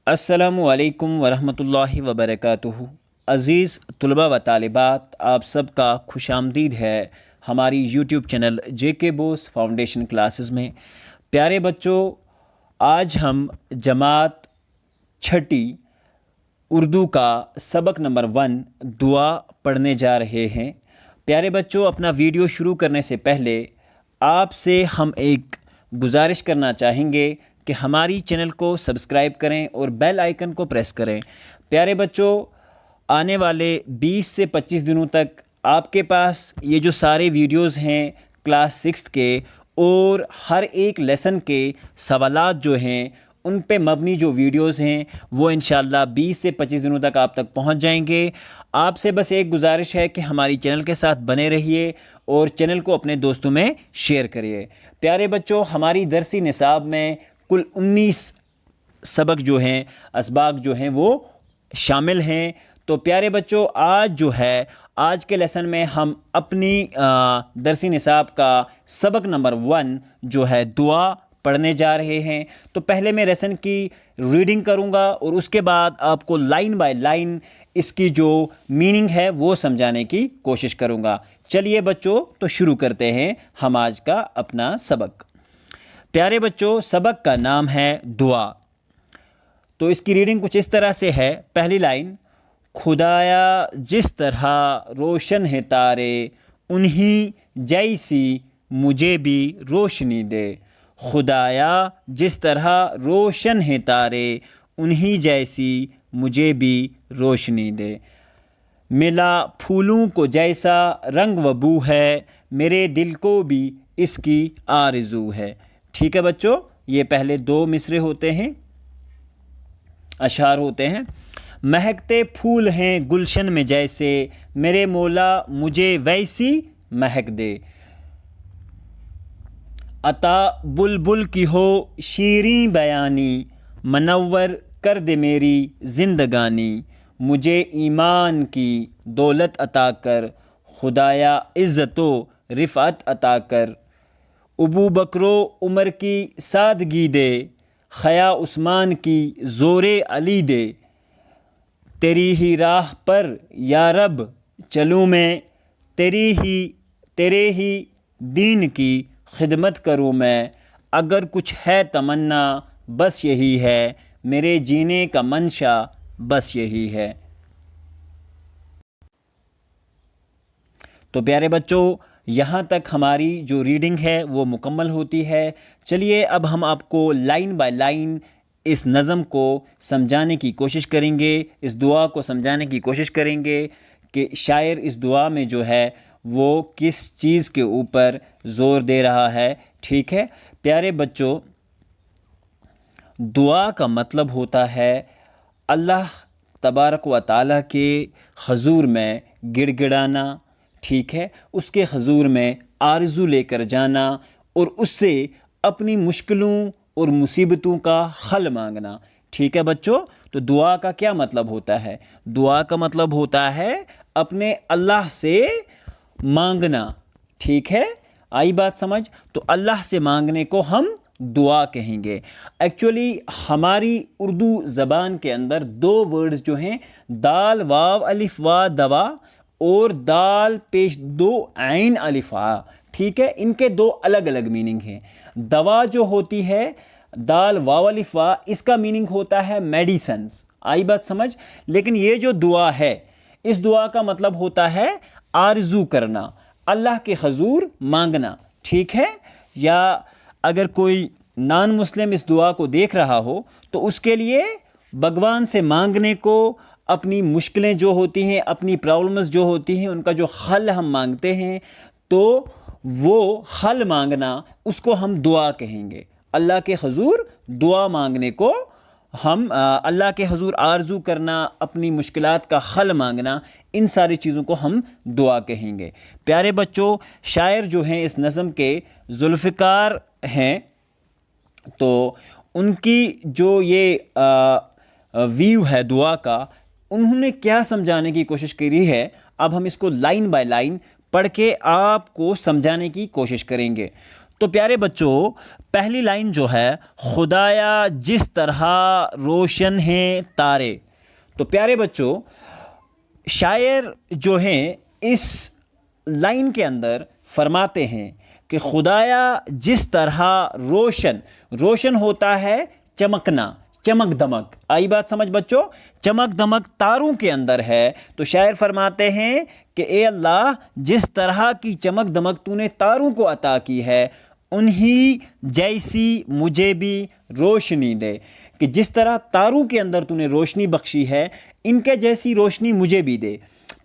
السلام علیکم ورحمۃ اللہ وبرکاتہ۔ عزیز طلباء و طالبات، آپ سب کا خوش آمدید ہے ہماری یوٹیوب چینل جے کے بوس فاؤنڈیشن کلاسز میں۔ پیارے بچوں، آج ہم جماعت چھٹی اردو کا سبق نمبر 1 دعا پڑھنے جا رہے ہیں۔ پیارے بچوں، اپنا ویڈیو شروع کرنے سے پہلے آپ سے ہم ایک گزارش کرنا چاہیں گے کہ ہماری چینل کو سبسکرائب کریں اور بیل آئیکن کو پریس کریں۔ پیارے بچوں، آنے والے 20 سے 25 دنوں تک آپ کے پاس یہ جو سارے ویڈیوز ہیں کلاس 6 کے اور ہر ایک لیسن کے سوالات جو ہیں ان پہ مبنی جو ویڈیوز ہیں وہ انشاءاللہ 20 سے 25 دنوں تک آپ تک پہنچ جائیں گے۔ آپ سے بس ایک گزارش ہے کہ ہماری چینل کے ساتھ بنے رہیے اور چینل کو اپنے دوستوں میں شیئر کریے۔ پیارے بچوں، ہماری درسی نصاب میں کل 19 سبق جو ہیں، اسباق جو ہیں وہ شامل ہیں۔ تو پیارے بچوں، آج کے لیسن میں ہم اپنی درسی نصاب کا سبق نمبر 1 جو ہے دعا پڑھنے جا رہے ہیں۔ تو پہلے میں لیسن کی ریڈنگ کروں گا اور اس کے بعد آپ کو لائن بائی لائن اس کی جو میننگ ہے وہ سمجھانے کی کوشش کروں گا۔ چلیے بچوں، تو شروع کرتے ہیں ہم آج کا اپنا سبق۔ پیارے بچوں، سبق کا نام ہے دعا۔ تو اس کی ریڈنگ کچھ اس طرح سے ہے۔ پہلی لائن: خدایا جس طرح روشن ہے تارے، انہی جیسی مجھے بھی روشنی دے۔ خدایا جس طرح روشن ہے تارے، انہی جیسی مجھے بھی روشنی دے۔ ملا پھولوں کو جیسا رنگ و بو ہے، میرے دل کو بھی اس کی آرزو ہے۔ ٹھیک ہے بچوں، یہ پہلے 2 مصرے ہوتے ہیں، اشعار ہوتے ہیں۔ مہکتے پھول ہیں گلشن میں جیسے، میرے مولا مجھے ویسی مہک دے۔ عطا بلبل کی ہو شیریں بیانی، منور کر دے میری زندگانی۔ مجھے ایمان کی دولت عطا کر، خدایا عزت و رفعت عطا کر۔ ابو بکر و عمر کی سادگی دے، خیا عثمان کی زور علی دے۔ تیری ہی راہ پر یا رب چلوں میں، تیرے ہی دین کی خدمت کروں میں۔ اگر کچھ ہے تمنا بس یہی ہے، میرے جینے کا منشا بس یہی ہے۔ تو پیارے بچوں، یہاں تک ہماری جو ریڈنگ ہے وہ مکمل ہوتی ہے۔ چلیے اب ہم آپ کو لائن بائی لائن اس نظم کو سمجھانے کی کوشش کریں گے، اس دعا کو سمجھانے کی کوشش کریں گے کہ شاعر اس دعا میں جو ہے وہ کس چیز کے اوپر زور دے رہا ہے۔ ٹھیک ہے پیارے بچوں، دعا کا مطلب ہوتا ہے اللہ تبارک و تعالیٰ کے حضور میں گڑ گڑانا، ٹھیک ہے، اس کے حضور میں آرزو لے کر جانا اور اس سے اپنی مشکلوں اور مصیبتوں کا حل مانگنا۔ ٹھیک ہے بچوں، تو دعا کا کیا مطلب ہوتا ہے؟ دعا کا مطلب ہوتا ہے اپنے اللہ سے مانگنا۔ ٹھیک ہے، آئی بات سمجھ؟ تو اللہ سے مانگنے کو ہم دعا کہیں گے۔ ایکچولی ہماری اردو زبان کے اندر 2 ورڈز جو ہیں، دال واو الف وا دوا اور دال پیش 2 عین الف آ، ٹھیک ہے، ان کے 2 الگ الگ میننگ ہیں۔ دوا جو ہوتی ہے دال واو الف وا، اس کا میننگ ہوتا ہے میڈیسنز، آئی بات سمجھ؟ لیکن یہ جو دعا ہے، اس دعا کا مطلب ہوتا ہے آرزو کرنا، اللہ کے حضور مانگنا، ٹھیک ہے۔ یا اگر کوئی نان مسلم اس دعا کو دیکھ رہا ہو تو اس کے لیے بھگوان سے مانگنے کو، اپنی مشکلیں جو ہوتی ہیں، اپنی پرابلمز جو ہوتی ہیں، ان کا جو حل ہم مانگتے ہیں، تو وہ حل مانگنا اس کو ہم دعا کہیں گے۔ اللہ کے حضور دعا مانگنے کو ہم اللہ کے حضور آرزو کرنا، اپنی مشکلات کا حل مانگنا، ان ساری چیزوں کو ہم دعا کہیں گے۔ پیارے بچوں، شاعر جو ہیں اس نظم کے ذوالفقار ہیں، تو ان کی جو یہ ویو ہے دعا کا، انہوں نے کیا سمجھانے کی کوشش کری ہے، اب ہم اس کو لائن بائی لائن پڑھ کے آپ کو سمجھانے کی کوشش کریں گے۔ تو پیارے بچوں، پہلی لائن جو ہے خدایا جس طرح روشن ہیں تارے، تو پیارے بچوں شاعر جو ہیں اس لائن کے اندر فرماتے ہیں کہ خدایا جس طرح روشن ہوتا ہے چمکنا، چمک دمک، آئی بات سمجھ بچوں، چمک دمک تاروں کے اندر ہے، تو شاعر فرماتے ہیں کہ اے اللہ جس طرح کی چمک دمک تو نے تاروں کو عطا کی ہے انہی جیسی مجھے بھی روشنی دے، کہ جس طرح تاروں کے اندر تو نے روشنی بخشی ہے ان کے جیسی روشنی مجھے بھی دے۔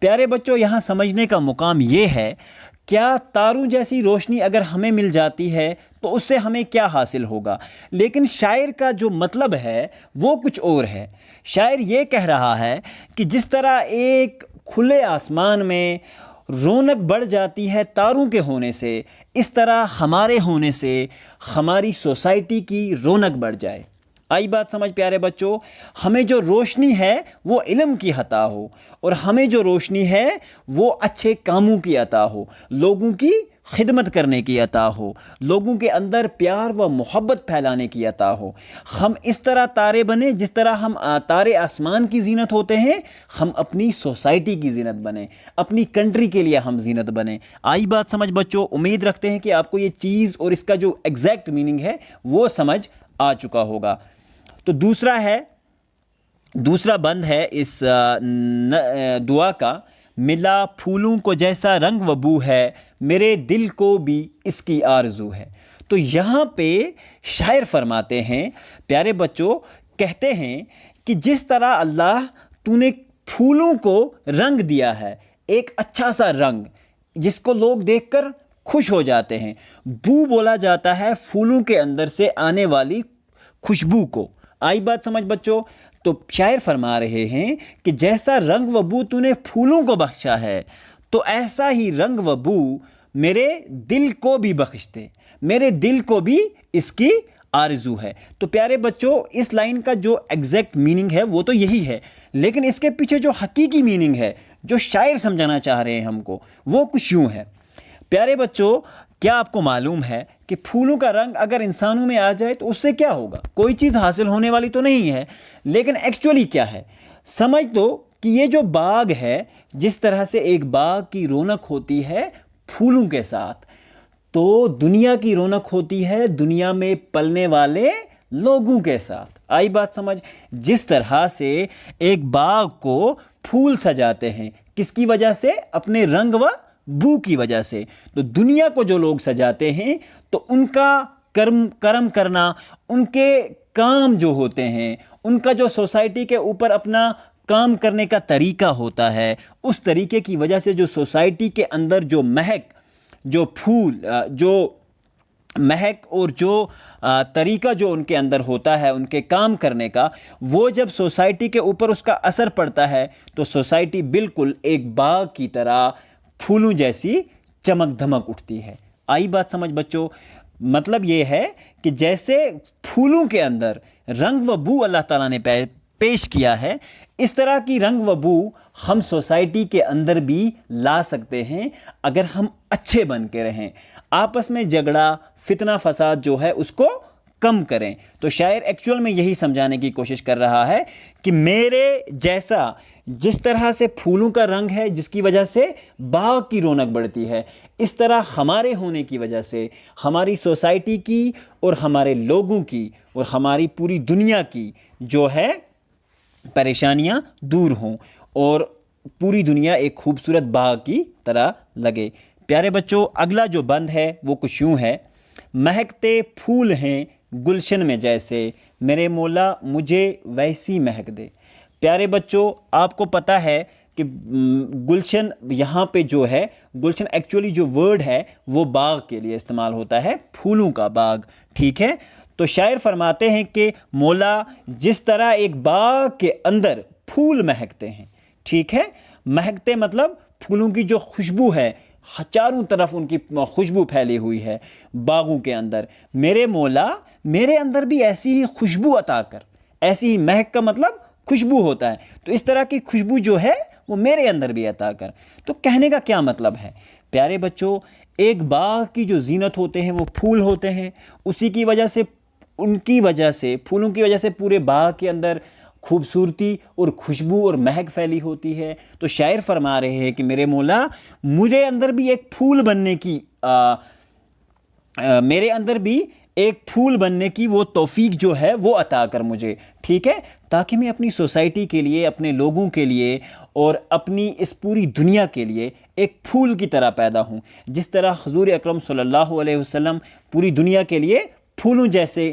پیارے بچوں یہاں سمجھنے کا مقام یہ ہے، کیا تاروں جیسی روشنی اگر ہمیں مل جاتی ہے تو اس سے ہمیں کیا حاصل ہوگا؟ لیکن شاعر کا جو مطلب ہے وہ کچھ اور ہے۔ شاعر یہ کہہ رہا ہے کہ جس طرح ایک کھلے آسمان میں رونق بڑھ جاتی ہے تاروں کے ہونے سے، اس طرح ہمارے ہونے سے ہماری سوسائٹی کی رونق بڑھ جائے۔ آئی بات سمجھ پیارے بچوں، ہمیں جو روشنی ہے وہ علم کی عطا ہو، اور ہمیں جو روشنی ہے وہ اچھے کاموں کی عطا ہو، لوگوں کی خدمت کرنے کی عطا ہو، لوگوں کے اندر پیار و محبت پھیلانے کی عطا ہو۔ ہم اس طرح تارے بنیں جس طرح ہم تارے آسمان کی زینت ہوتے ہیں، ہم اپنی سوسائٹی کی زینت بنیں، اپنی کنٹری کے لیے ہم زینت بنیں۔ آئی بات سمجھ بچوں، امید رکھتے ہیں کہ آپ کو یہ چیز اور اس کا جو ایگزیکٹ میننگ ہے وہ سمجھ آ چکا ہوگا۔ تو دوسرا بند ہے اس دعا کا، ملا پھولوں کو جیسا رنگ و بو ہے میرے دل کو بھی اس کی آرزو ہے۔ تو یہاں پہ شاعر فرماتے ہیں پیارے بچوں، کہتے ہیں کہ جس طرح اللہ تو نے پھولوں کو رنگ دیا ہے، ایک اچھا سا رنگ جس کو لوگ دیکھ کر خوش ہو جاتے ہیں، بو بولا جاتا ہے پھولوں کے اندر سے آنے والی خوشبو کو۔ آئی بات سمجھ بچوں، تو شاعر فرما رہے ہیں کہ جیسا رنگ و بو تو نے پھولوں کو بخشا ہے تو ایسا ہی رنگ و بو میرے دل کو بھی بخش دے، میرے دل کو بھی اس کی آرزو ہے۔ تو پیارے بچوں اس لائن کا جو ایگزیکٹ میننگ ہے وہ تو یہی ہے، لیکن اس کے پیچھے جو حقیقی میننگ ہے جو شاعر سمجھانا چاہ رہے ہیں ہم کو، وہ کچھ یوں ہے۔ پیارے بچوں کیا آپ کو معلوم ہے کہ پھولوں کا رنگ اگر انسانوں میں آ جائے تو اس سے کیا ہوگا؟ کوئی چیز حاصل ہونے والی تو نہیں ہے، لیکن ایکچولی کیا ہے؟ سمجھ دو کہ یہ جو باغ ہے، جس طرح سے ایک باغ کی رونق ہوتی ہے پھولوں کے ساتھ، تو دنیا کی رونق ہوتی ہے دنیا میں پلنے والے لوگوں کے ساتھ۔ آئی بات سمجھ؟ جس طرح سے ایک باغ کو پھول سجاتے ہیں، کس کی وجہ سے؟ اپنے رنگ و بو کی وجہ سے۔ تو دنیا کو جو لوگ سجاتے ہیں تو ان کا کرم کرنا، ان کے کام جو ہوتے ہیں، ان کا جو سوسائٹی کے اوپر اپنا کام کرنے کا طریقہ ہوتا ہے، اس طریقے کی وجہ سے جو سوسائٹی کے اندر جو مہک، جو پھول، جو مہک اور جو طریقہ جو ان کے اندر ہوتا ہے ان کے کام کرنے کا، وہ جب سوسائٹی کے اوپر اس کا اثر پڑتا ہے تو سوسائٹی بالکل ایک باغ کی طرح پھولوں جیسی چمک دھمک اٹھتی ہے۔ آئی بات سمجھ بچوں؟ مطلب یہ ہے کہ جیسے پھولوں کے اندر رنگ و بو اللہ تعالیٰ نے پیش کیا ہے، اس طرح کی رنگ و بو ہم سوسائٹی کے اندر بھی لا سکتے ہیں اگر ہم اچھے بن کے رہیں، آپس میں جھگڑا فتنہ فساد جو ہے اس کو کم کریں۔ تو شاعر ایکچول میں یہی سمجھانے کی کوشش کر رہا ہے کہ میرے جیسا جس طرح سے پھولوں کا رنگ ہے جس کی وجہ سے باغ کی رونق بڑھتی ہے، اس طرح ہمارے ہونے کی وجہ سے ہماری سوسائٹی کی اور ہمارے لوگوں کی اور ہماری پوری دنیا کی جو ہے پریشانیاں دور ہوں اور پوری دنیا ایک خوبصورت باغ کی طرح لگے۔ پیارے بچوں اگلا جو بند ہے وہ کچھ یوں ہے، مہکتے پھول ہیں گلشن میں جیسے میرے مولا مجھے ویسی مہک دے۔ پیارے بچوں آپ کو پتہ ہے کہ گلشن یہاں پہ جو ہے، گلشن ایکچولی جو ورڈ ہے وہ باغ کے لیے استعمال ہوتا ہے، پھولوں کا باغ، ٹھیک ہے؟ تو شاعر فرماتے ہیں کہ مولا جس طرح ایک باغ کے اندر پھول مہکتے ہیں، ٹھیک ہے؟ مہکتے مطلب پھولوں کی جو خوشبو ہے، چاروں طرف ان کی خوشبو پھیلی ہوئی ہے باغوں کے اندر، میرے مولا میرے اندر بھی ایسی ہی خوشبو عطا کر۔ ایسی ہی مہک کا مطلب خوشبو ہوتا ہے، تو اس طرح کی خوشبو جو ہے وہ میرے اندر بھی عطا کر۔ تو کہنے کا کیا مطلب ہے؟ پیارے بچوں ایک باغ کی جو زینت ہوتے ہیں وہ پھول ہوتے ہیں، اسی کی وجہ سے، ان کی وجہ سے، پھولوں کی وجہ سے پورے باغ کے اندر خوبصورتی اور خوشبو اور مہک پھیلی ہوتی ہے۔ تو شاعر فرما رہے ہیں کہ میرے مولا، مجھے اندر بھی ایک پھول بننے کی میرے اندر بھی ایک پھول بننے کی وہ توفیق جو ہے وہ عطا کر مجھے، ٹھیک ہے، تاکہ میں اپنی سوسائٹی کے لیے، اپنے لوگوں کے لیے اور اپنی اس پوری دنیا کے لیے ایک پھول کی طرح پیدا ہوں، جس طرح حضور اکرم صلی اللہ علیہ وسلم پوری دنیا کے لیے پھولوں جیسے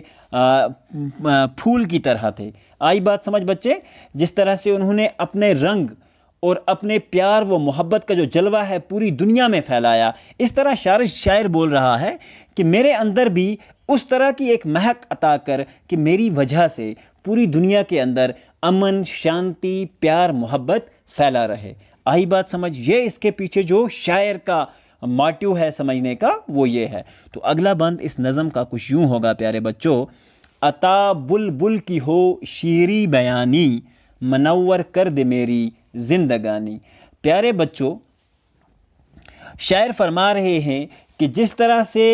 پھول کی طرح تھے۔ آئی بات سمجھ بچے؟ جس طرح سے انہوں نے اپنے رنگ اور اپنے پیار و محبت کا جو جلوہ ہے پوری دنیا میں پھیلایا، اس طرح شاعر بول رہا ہے کہ میرے اندر بھی اس طرح کی ایک مہک عطا کر کہ میری وجہ سے پوری دنیا کے اندر امن، شانتی، پیار، محبت پھیلا رہے۔ آئی بات سمجھ؟ یہ اس کے پیچھے جو شاعر کا موٹیو ہے سمجھنے کا وہ یہ ہے۔ تو اگلا بند اس نظم کا کچھ یوں ہوگا پیارے بچوں: عطا بلبل کی ہو شیریں بیانی، منور کر دے میری زندگانی۔ پیارے بچوں، شاعر فرما رہے ہیں کہ جس طرح سے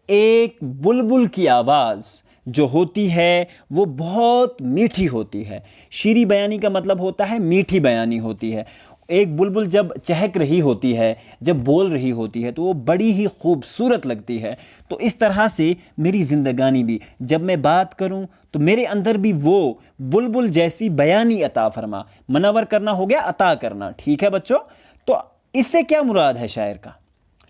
ایک بلبل کی آواز جو ہوتی ہے وہ بہت میٹھی ہوتی ہے، شیریں بیانی کا مطلب ہوتا ہے میٹھی بیانی ہوتی ہے۔ ایک بلبل جب چہک رہی ہوتی ہے، جب بول رہی ہوتی ہے تو وہ بڑی ہی خوبصورت لگتی ہے۔ تو اس طرح سے میری زندگانی بھی، جب میں بات کروں تو میرے اندر بھی وہ بلبل جیسی بیانی عطا فرما۔ منور کرنا ہو گیا عطا کرنا، ٹھیک ہے بچوں؟ تو اس سے کیا مراد ہے شاعر کا؟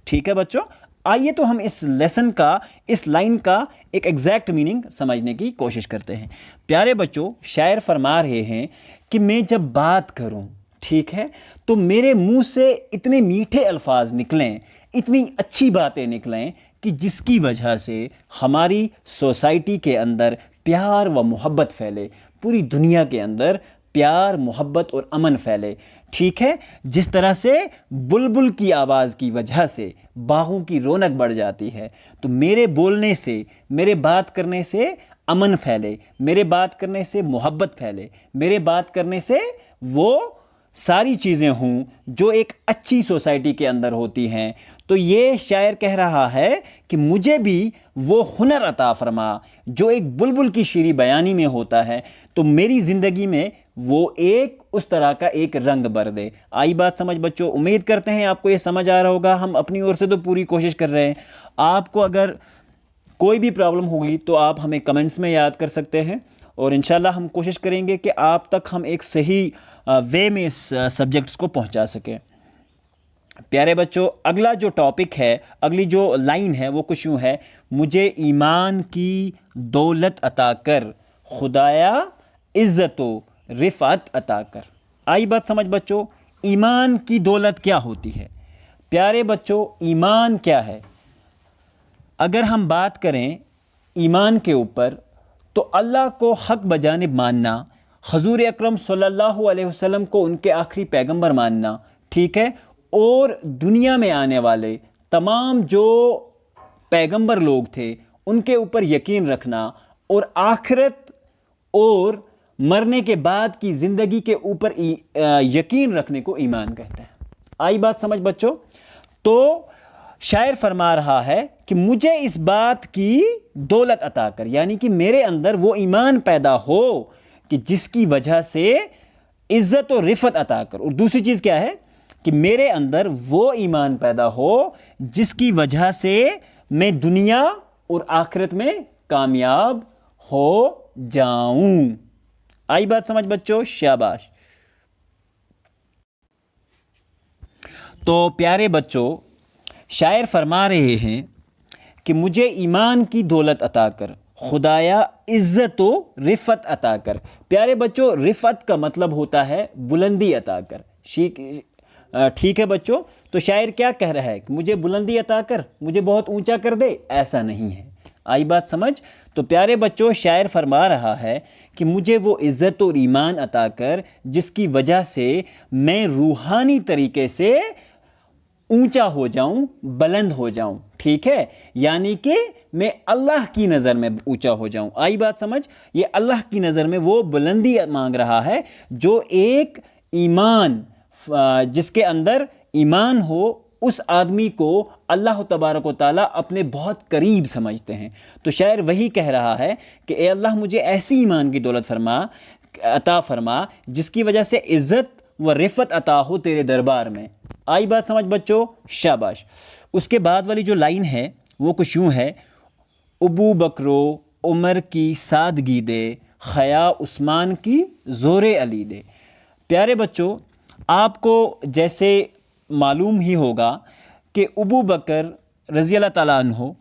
ٹھیک ہے بچوں، آئیے تو ہم اس لیسن کا، اس لائن کا ایک ایگزیکٹ میننگ سمجھنے کی کوشش کرتے ہیں۔ پیارے بچوں، شاعر فرما رہے ہیں کہ میں جب بات کروں، ٹھیک ہے، تو میرے منہ سے اتنے میٹھے الفاظ نکلیں، اتنی اچھی باتیں نکلیں کہ جس کی وجہ سے ہماری سوسائٹی کے اندر پیار و محبت پھیلے، پوری دنیا کے اندر پیار، محبت اور امن پھیلے، ٹھیک ہے۔ جس طرح سے بلبل کی آواز کی وجہ سے باغوں کی رونق بڑھ جاتی ہے، تو میرے بولنے سے، میرے بات کرنے سے امن پھیلے، میرے بات کرنے سے محبت پھیلے، میرے بات کرنے سے وہ ساری چیزیں ہوں جو ایک اچھی سوسائٹی کے اندر ہوتی ہیں۔ تو یہ شاعر کہہ رہا ہے کہ مجھے بھی وہ ہنر عطا فرما جو ایک بلبل کی شیریں بیانی میں ہوتا ہے، تو میری زندگی میں وہ ایک اس طرح کا ایک رنگ بھر دے۔ آئی بات سمجھ بچوں؟ امید کرتے ہیں آپ کو یہ سمجھ آ رہا ہوگا۔ ہم اپنی اور سے تو پوری کوشش کر رہے ہیں۔ آپ کو اگر کوئی بھی پرابلم ہوگی تو آپ ہمیں کمنٹس میں یاد کر سکتے ہیں، اور انشاءاللہ ہم کوشش کریں گے کہ آپ تک ہم ایک صحیح وے میں اس سبجیکٹس کو پہنچا سکیں۔ پیارے بچوں، اگلا جو ٹاپک ہے، اگلی جو لائن ہے وہ کچھ یوں ہے: مجھے ایمان کی دولت عطا کر، خدایا عزت و رفعت عطا کر۔ آئی بات سمجھ بچوں؟ ایمان کی دولت کیا ہوتی ہے؟ پیارے بچوں، ایمان کیا ہے؟ اگر ہم بات کریں ایمان کے اوپر، تو اللہ کو حق بجانب ماننا، حضور اکرم صلی اللہ علیہ وسلم کو ان کے آخری پیغمبر ماننا، ٹھیک ہے، اور دنیا میں آنے والے تمام جو پیغمبر لوگ تھے ان کے اوپر یقین رکھنا، اور آخرت اور مرنے کے بعد کی زندگی کے اوپر یقین رکھنے کو ایمان کہتے ہیں۔ آئی بات سمجھ بچوں؟ تو شاعر فرما رہا ہے کہ مجھے اس بات کی دولت عطا کر، یعنی کہ میرے اندر وہ ایمان پیدا ہو کہ جس کی وجہ سے عزت و رفعت عطا کر، اور دوسری چیز کیا ہے کہ میرے اندر وہ ایمان پیدا ہو جس کی وجہ سے میں دنیا اور آخرت میں کامیاب ہو جاؤں۔ آئی بات سمجھ بچوں؟ شاباش۔ تو پیارے بچوں، شاعر فرما رہے ہیں کہ مجھے ایمان کی دولت عطا کر، خدایا عزت و رفعت عطا کر۔ پیارے بچوں، رفعت کا مطلب ہوتا ہے بلندی عطا کر، ٹھیک ہے بچوں؟ تو شاعر کیا کہہ رہا ہے کہ مجھے بلندی عطا کر، مجھے بہت اونچا کر دے، ایسا نہیں ہے۔ آئی بات سمجھ؟ تو پیارے بچوں، شاعر فرما رہا ہے کہ مجھے وہ عزت اور ایمان عطا کر جس کی وجہ سے میں روحانی طریقے سے اونچا ہو جاؤں، بلند ہو جاؤں، ٹھیک ہے، یعنی کہ میں اللہ کی نظر میں اونچا ہو جاؤں۔ آئی بات سمجھ؟ یہ اللہ کی نظر میں وہ بلندی مانگ رہا ہے جو ایک ایمان، جس کے اندر ایمان ہو اس آدمی کو اللہ تبارک و تعالیٰ اپنے بہت قریب سمجھتے ہیں۔ تو شاعر وہی کہہ رہا ہے کہ اے اللہ مجھے ایسی ایمان کی دولت عطا فرما جس کی وجہ سے عزت و رفعت عطا ہو تیرے دربار میں۔ آئی بات سمجھ بچوں؟ شاباش۔ اس کے بعد والی جو لائن ہے وہ کچھ یوں ہے، ابو بکرو عمر کی سادگی دے، خیا عثمان کی زور علی دے۔ پیارے بچوں، آپ کو جیسے معلوم ہی ہوگا کہ ابو بکر رضی اللہ تعالیٰ عنہ،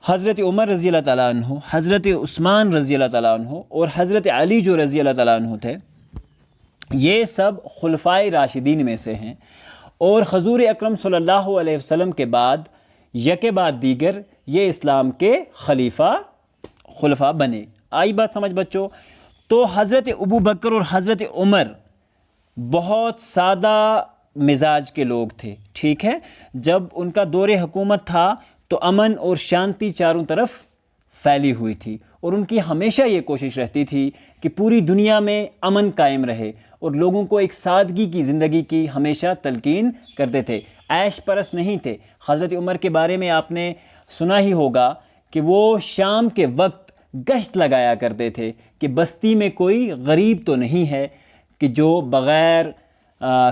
حضرت عمر رضی اللہ تعالیٰ عنہ، حضرت عثمان رضی اللہ تعالیٰ عنہ اور حضرت علی جو رضی اللہ تعالیٰ عنہ تھے، یہ سب خلفائے راشدین میں سے ہیں، اور حضور اکرم صلی اللہ علیہ وسلم کے بعد یکے بعد دیگر یہ اسلام کے خلفاء بنے۔ آئی بات سمجھ بچوں؟ تو حضرت ابو بکر اور حضرت عمر بہت سادہ مزاج کے لوگ تھے، ٹھیک ہے؟ جب ان کا دور حکومت تھا تو امن اور شانتی چاروں طرف پھیلی ہوئی تھی، اور ان کی ہمیشہ یہ کوشش رہتی تھی کہ پوری دنیا میں امن قائم رہے، اور لوگوں کو ایک سادگی کی زندگی کی ہمیشہ تلقین کرتے تھے، عیش پرست نہیں تھے۔ حضرت عمر کے بارے میں آپ نے سنا ہی ہوگا کہ وہ شام کے وقت گشت لگایا کرتے تھے کہ بستی میں کوئی غریب تو نہیں ہے کہ جو بغیر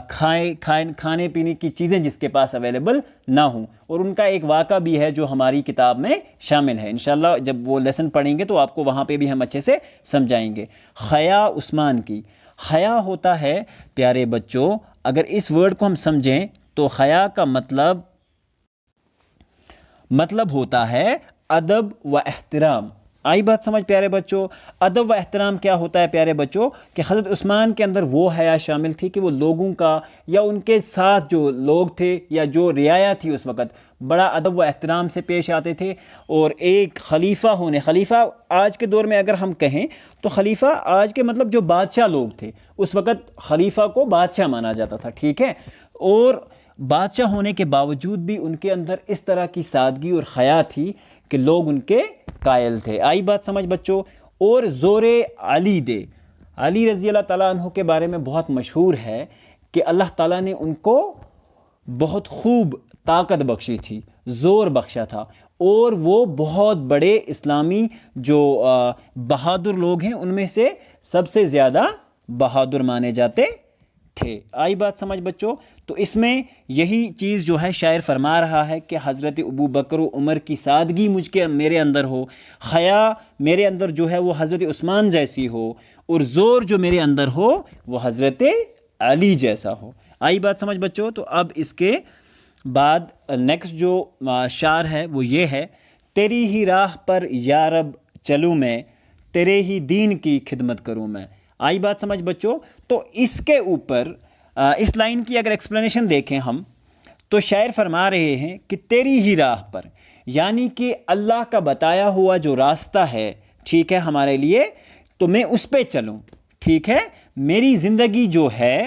کھانے پینے کی چیزیں جس کے پاس اویلیبل نہ ہوں۔ اور ان کا ایک واقعہ بھی ہے جو ہماری کتاب میں شامل ہے، انشاءاللہ جب وہ لیسن پڑھیں گے تو آپ کو وہاں پہ بھی ہم اچھے سے سمجھائیں گے۔ خیا عثمان کی، خیا ہوتا ہے پیارے بچوں، اگر اس ورڈ کو ہم سمجھیں تو خیا کا مطلب ہوتا ہے ادب و احترام۔ آئی بات سمجھ پیارے بچوں؟ ادب و احترام کیا ہوتا ہے پیارے بچوں؟ کہ حضرت عثمان کے اندر وہ حیا شامل تھی کہ وہ لوگوں کا یا ان کے ساتھ جو لوگ تھے یا جو رعایا تھی اس وقت بڑا ادب و احترام سے پیش آتے تھے، اور ایک خلیفہ آج کے دور میں اگر ہم کہیں تو خلیفہ آج کے مطلب جو بادشاہ لوگ تھے اس وقت خلیفہ کو بادشاہ مانا جاتا تھا، ٹھیک ہے؟ اور بادشاہ ہونے کے باوجود بھی ان کے اندر اس طرح کی سادگی اور حیا تھی کہ لوگ ان کے قائل تھے۔ آئی بات سمجھ بچوں؟ اور زور علی دے، علی رضی اللہ تعالیٰ عنہ کے بارے میں بہت مشہور ہے کہ اللہ تعالیٰ نے ان کو بہت خوب طاقت بخشی تھی، زور بخشا تھا، اور وہ بہت بڑے اسلامی جو بہادر لوگ ہیں ان میں سے سب سے زیادہ بہادر مانے جاتے تھے۔ آئی بات سمجھ بچوں؟ تو اس میں یہی چیز جو ہے شاعر فرما رہا ہے کہ حضرت ابو بکر و عمر کی سادگی میرے اندر ہو، حیا میرے اندر جو ہے وہ حضرت عثمان جیسی ہو، اور زور جو میرے اندر ہو وہ حضرت علی جیسا ہو۔ آئی بات سمجھ بچوں؟ تو اب اس کے بعد نیکسٹ جو شعر ہے وہ یہ ہے، تیری ہی راہ پر یا رب چلوں میں، تیرے ہی دین کی خدمت کروں میں۔ آئی بات سمجھ بچوں؟ تو اس کے اوپر اس لائن کی اگر ایکسپلینیشن دیکھیں ہم تو شاعر فرما رہے ہیں کہ تیری ہی راہ پر، یعنی کہ اللہ کا بتایا ہوا جو راستہ ہے، ٹھیک ہے، ہمارے لیے، تو میں اس پہ چلوں، ٹھیک ہے؟ میری زندگی جو ہے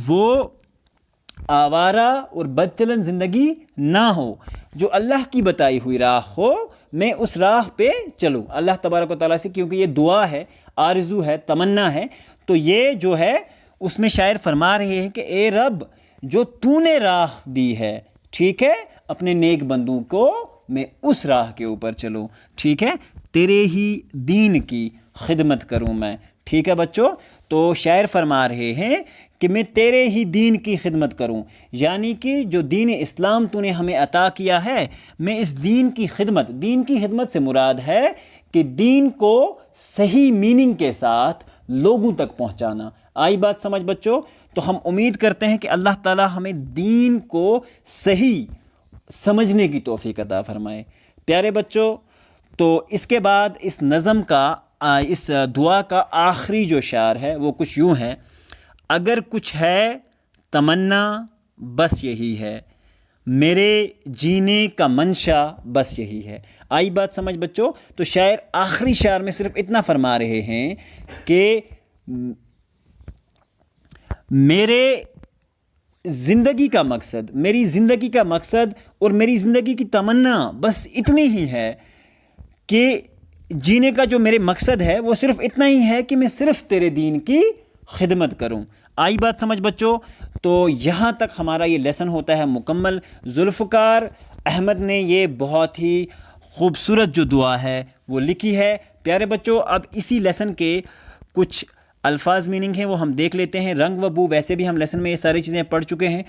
وہ آوارہ اور بدچلن زندگی نہ ہو، جو اللہ کی بتائی ہوئی راہ ہو میں اس راہ پہ چلوں اللہ تبارک و تعالیٰ سے، کیونکہ یہ دعا ہے، آرزو ہے، تمنا ہے۔ تو یہ جو ہے اس میں شاعر فرما رہے ہیں کہ اے رب جو تو نے راہ دی ہے، ٹھیک ہے، اپنے نیک بندوں کو میں اس راہ کے اوپر چلوں، ٹھیک ہے، تیرے ہی دین کی خدمت کروں میں، ٹھیک ہے بچوں؟ تو شاعر فرما رہے ہیں کہ میں تیرے ہی دین کی خدمت کروں، یعنی کہ جو دین اسلام تو نے ہمیں عطا کیا ہے، میں اس دین کی خدمت سے مراد ہے کہ دین کو صحیح میننگ کے ساتھ لوگوں تک پہنچانا۔ آئی بات سمجھ بچوں؟ تو ہم امید کرتے ہیں کہ اللہ تعالیٰ ہمیں دین کو صحیح سمجھنے کی توفیق عطا فرمائے۔ پیارے بچوں، تو اس کے بعد اس نظم کا اس دعا کا آخری جو شعر ہے وہ کچھ یوں ہے، اگر کچھ ہے تمنا بس یہی ہے، میرے جینے کا منشا بس یہی ہے۔ آئی بات سمجھ بچوں؟ تو شاعر آخری شعر میں صرف اتنا فرما رہے ہیں کہ میرے زندگی کا مقصد، میری زندگی کا مقصد اور میری زندگی کی تمنا بس اتنی ہی ہے کہ جینے کا جو میرے مقصد ہے وہ صرف اتنا ہی ہے کہ میں صرف تیرے دین کی خدمت کروں۔ آئی بات سمجھ بچوں؟ تو یہاں تک ہمارا یہ لیسن ہوتا ہے مکمل۔ ذوالفقار احمد نے یہ بہت ہی خوبصورت جو دعا ہے وہ لکھی ہے۔ پیارے بچوں، اب اسی لیسن کے کچھ الفاظ میننگ ہیں وہ ہم دیکھ لیتے ہیں۔ رنگ و بو، ویسے بھی ہم لیسن میں یہ ساری چیزیں پڑھ چکے ہیں۔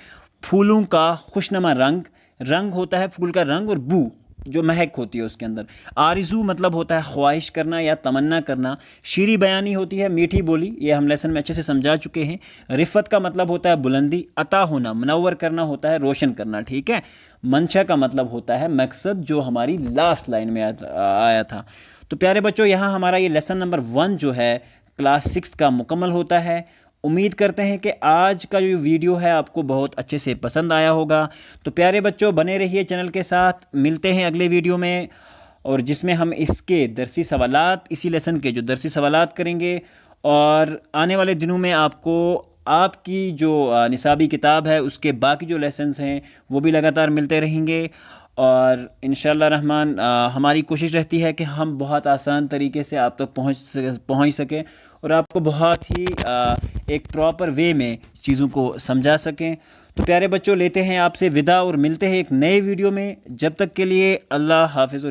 پھولوں کا خوشنما رنگ، رنگ ہوتا ہے پھول کا رنگ، اور بو جو مہک ہوتی ہے اس کے اندر۔ آرزو مطلب ہوتا ہے خواہش کرنا یا تمنا کرنا۔ شیریں بیانی ہوتی ہے میٹھی بولی، یہ ہم لیسن میں اچھے سے سمجھا چکے ہیں۔ رفت کا مطلب ہوتا ہے بلندی، عطا ہونا، منور کرنا ہوتا ہے روشن کرنا، ٹھیک ہے۔ منشا کا مطلب ہوتا ہے مقصد، جو ہماری لاسٹ لائن میں آیا تھا۔ تو پیارے بچوں، یہاں ہمارا یہ لیسن نمبر 1 جو ہے کلاس 6 کا مکمل ہوتا ہے۔ امید کرتے ہیں کہ آج کا جو ویڈیو ہے آپ کو بہت اچھے سے پسند آیا ہوگا۔ تو پیارے بچوں، بنے رہیے چینل کے ساتھ، ملتے ہیں اگلے ویڈیو میں، اور جس میں ہم اس کے درسی سوالات، اسی لیسن کے جو درسی سوالات کریں گے، اور آنے والے دنوں میں آپ کو آپ کی جو نصابی کتاب ہے اس کے باقی جو لیسنز ہیں وہ بھی لگاتار ملتے رہیں گے۔ اور انشاءاللہ رحمان ہماری کوشش رہتی ہے کہ ہم بہت آسان طریقے سے آپ تک پہنچ سکیں، اور آپ کو بہت ہی ایک پراپر وے میں چیزوں کو سمجھا سکیں۔ تو پیارے بچوں، لیتے ہیں آپ سے وداع اور ملتے ہیں ایک نئے ویڈیو میں۔ جب تک کے لیے اللہ حافظ و